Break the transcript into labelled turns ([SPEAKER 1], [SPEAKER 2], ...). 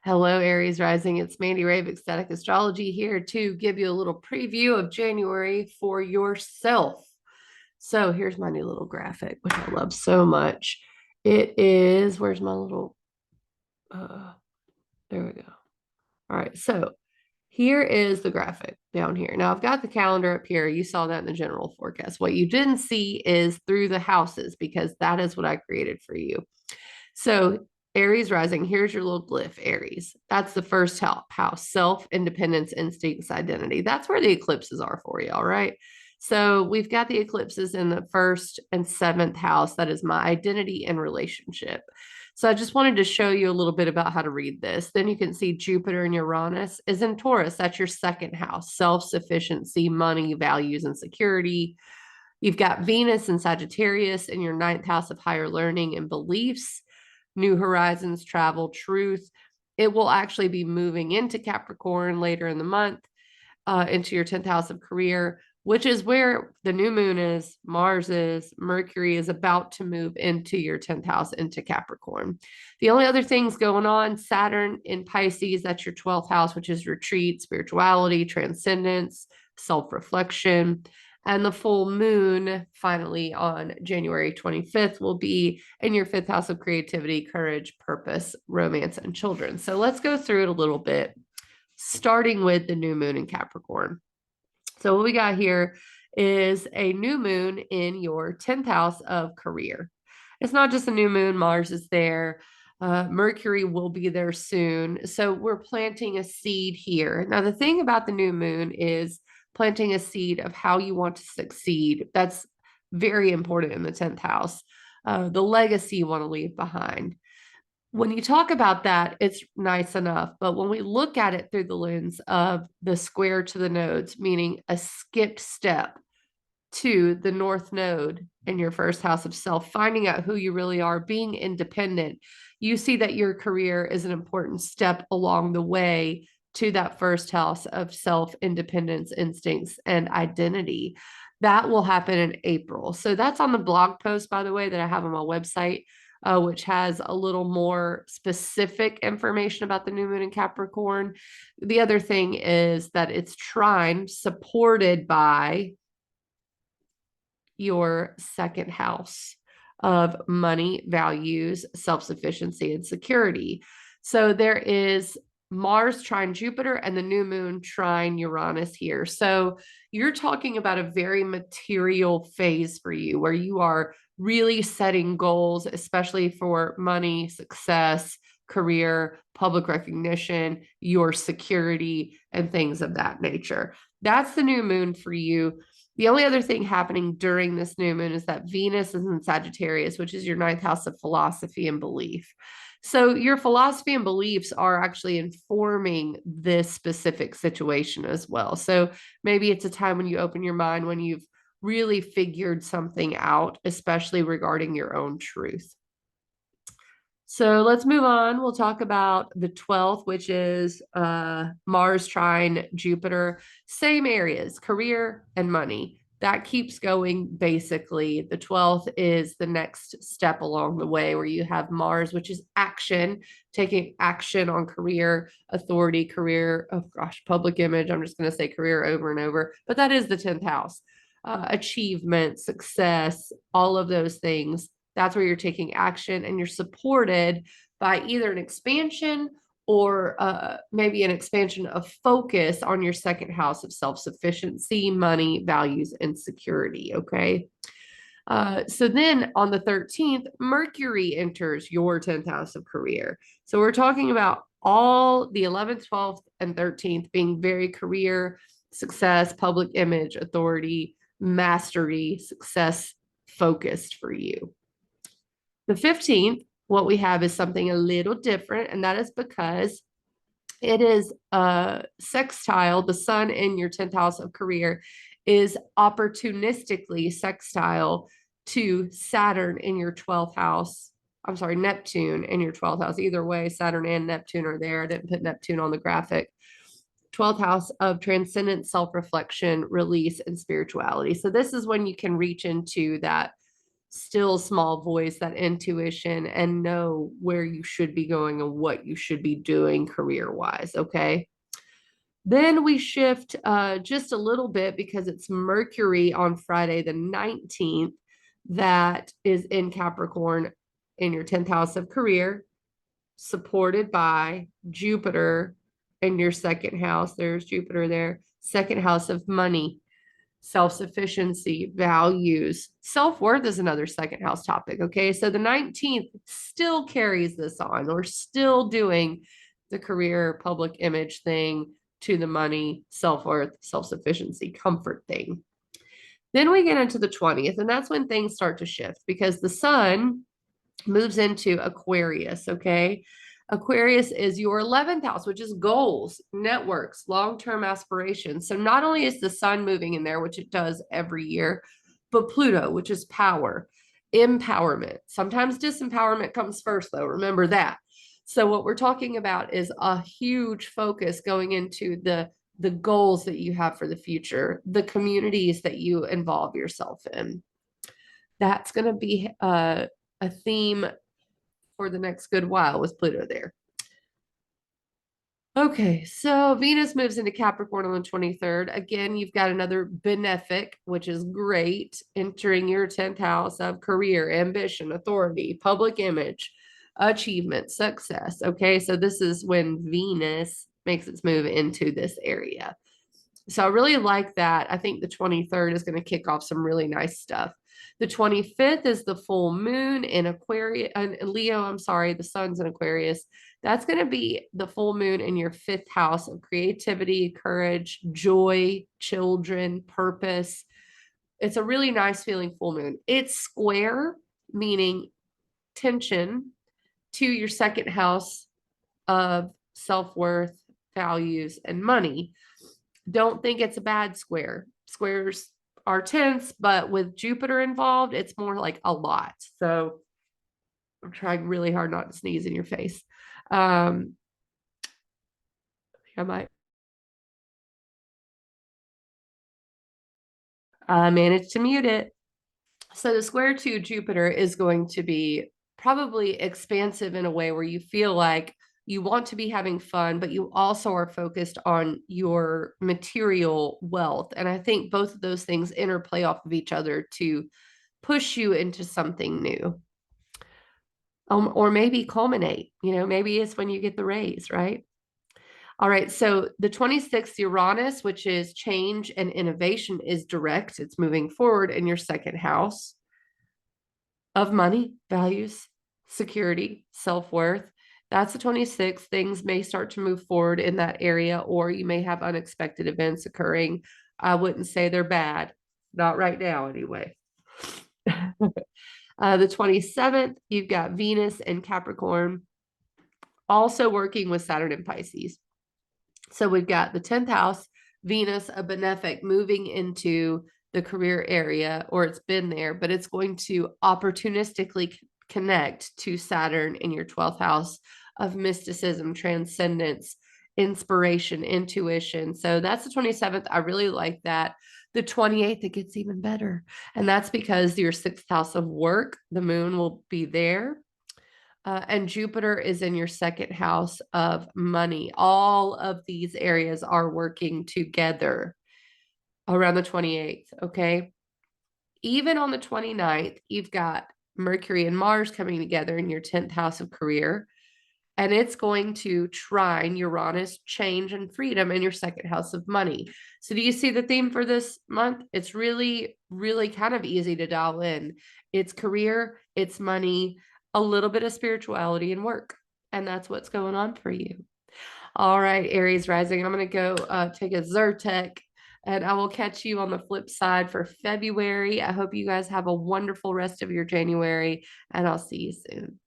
[SPEAKER 1] Hello, Aries rising. It's Mandy Rave, Ecstatic Astrology, here to give you a little preview of January for yourself. So here's my new little graphic, which I love so much. It is, where's my little, there we go. All right, so here is the graphic down here. Now I've got the calendar up here. You saw that in the general forecast. What you didn't see is through the houses, because that is what I created for you. So Aries rising, here's your little glyph, Aries. That's the first house, self, independence, instincts, identity. That's where the eclipses are for you, all right? So we've got the eclipses in the first and seventh house. That is my identity and relationship. So I just wanted to show you a little bit about how to read this. Then you can see Jupiter and Uranus is in Taurus. That's your second house, self-sufficiency, money, values, and security. You've got Venus and Sagittarius in your ninth house of higher learning and beliefs, new horizons, travel, truth. It will actually be moving into Capricorn later in the month, into your 10th house of career, which is where the new moon is, Mars is, Mercury is about to move into your 10th house into Capricorn. The only other things going on, Saturn in Pisces, that's your 12th house, which is retreat, spirituality, transcendence, self-reflection. And the full moon, finally on January 25th, will be in your fifth house of creativity, courage, purpose, romance, and children. So let's go through it a little bit, starting with the new moon in Capricorn. So what we got here is a new moon in your 10th house of career. It's not just a new moon, Mars is there. Mercury will be there soon. So we're planting a seed here. Now, the thing about the new moon is planting a seed of how you want to succeed. That's very important in the 10th house. The legacy you want to leave behind. When you talk about that, it's nice enough. But when we look at it through the lens of the square to the nodes, meaning a skipped step to the north node in your first house of self, finding out who you really are, being independent, you see that your career is an important step along the way to that first house of self, independence, instincts, and identity. That will happen in April. So that's on the blog post, by the way, that I have on my website, which has a little more specific information about the new moon in Capricorn. The other thing is that it's trine supported by your second house of money, values, self-sufficiency, and security. So there is Mars trine Jupiter and the new moon trine Uranus here. So you're talking about a very material phase for you where you are really setting goals, especially for money, success, career, public recognition, your security, and things of that nature. That's the new moon for you. The only other thing happening during this new moon is that Venus is in Sagittarius, which is your ninth house of philosophy and belief. So your philosophy and beliefs are actually informing this specific situation as well. So maybe it's a time when you open your mind, when you've really figured something out, especially regarding your own truth. So let's move on. We'll talk about the 12th, which is Mars trine Jupiter. Same areas, career and money. That keeps going basically. The 12th is the next step along the way where you have Mars, which is action, taking action on career, authority, career, oh gosh, public image. I'm just going to say career over and over, but that is the 10th house. Achievement, success, all of those things. That's where you're taking action and you're supported by either an expansion or maybe an expansion of focus on your second house of self-sufficiency, money, values, and security. Okay. So then on the 13th, Mercury enters your 10th house of career. So we're talking about all the 11th, 12th, and 13th being very career, success, public image, authority, mastery, success focused for you. The 15th, what we have is something a little different, and that is because it is sextile. The sun in your 10th house of career is opportunistically sextile to Saturn in your 12th house. I'm sorry, Neptune in your 12th house. Either way, Saturn and Neptune are there. I didn't put Neptune on the graphic. 12th house of transcendent self-reflection, release, and spirituality. So this is when you can reach into that still small voice, that intuition, and know where you should be going and what you should be doing career wise. Okay. Then we shift just a little bit because it's Mercury on Friday, the 19th, that is in Capricorn in your 10th house of career, supported by Jupiter in your second house. There's Jupiter there, second house of money, self-sufficiency, values. Self-worth is another second house topic. Okay. So the 19th still carries this on. We're still doing the career public image thing to the money, self-worth, self-sufficiency, comfort thing. Then we get into the 20th, and that's when things start to shift because the sun moves into Aquarius. Okay. Aquarius is your 11th house, which is goals, networks, long term aspirations. So not only is the sun moving in there, which it does every year, but Pluto, which is power, empowerment. Sometimes disempowerment comes first, though. Remember that. So what we're talking about is a huge focus going into the goals that you have for the future, the communities that you involve yourself in. That's going to be a theme for the next good while with Pluto there. Okay, so Venus moves into Capricorn on the 23rd. Again, you've got another benefic, which is great, entering your 10th house of career, ambition, authority, public image, achievement, success. Okay, so this is when Venus makes its move into this area. So I really like that. I think the 23rd is going to kick off some really nice stuff. The 25th is the full moon in Aquarius, Leo, I'm sorry, the sun's in Aquarius. That's going to be the full moon in your fifth house of creativity, courage, joy, children, purpose. It's a really nice feeling full moon. It's square, meaning tension to your second house of self-worth, values, and money. Don't think it's a bad square. Squares are tense, but with Jupiter involved, it's more like a lot. So I'm trying really hard not to sneeze in your face. I might manage to mute it. So the square to Jupiter is going to be probably expansive in a way where you feel like you want to be having fun, but you also are focused on your material wealth. And I think both of those things interplay off of each other to push you into something new. Or maybe culminate, maybe it's when you get the raise, right? All right, so the 26th Uranus, which is change and innovation, is direct. It's moving forward in your second house of money, values, security, self-worth. That's the 26th. Things may start to move forward in that area, or you may have unexpected events occurring. I wouldn't say they're bad, not right now anyway. The 27th, you've got Venus and Capricorn also working with Saturn and Pisces. So we've got the 10th house, Venus, a benefic, moving into the career area, or it's been there, but it's going to opportunistically connect to Saturn in your 12th house of mysticism, transcendence, inspiration, intuition. So that's the 27th. I really like that. The 28th, it gets even better. And that's because your sixth house of work, the moon will be there. And Jupiter is in your second house of money. All of these areas are working together around the 28th. Okay. Even on the 29th, you've got Mercury and Mars coming together in your 10th house of career. And it's going to trine Uranus, change, and freedom in your second house of money. So, do you see the theme for this month? It's really, really kind of easy to dial in. It's career, it's money, a little bit of spirituality and work. And that's what's going on for you. All right, Aries rising. I'm going to go take a Zyrtec, and I will catch you on the flip side for February. I hope you guys have a wonderful rest of your January, and I'll see you soon.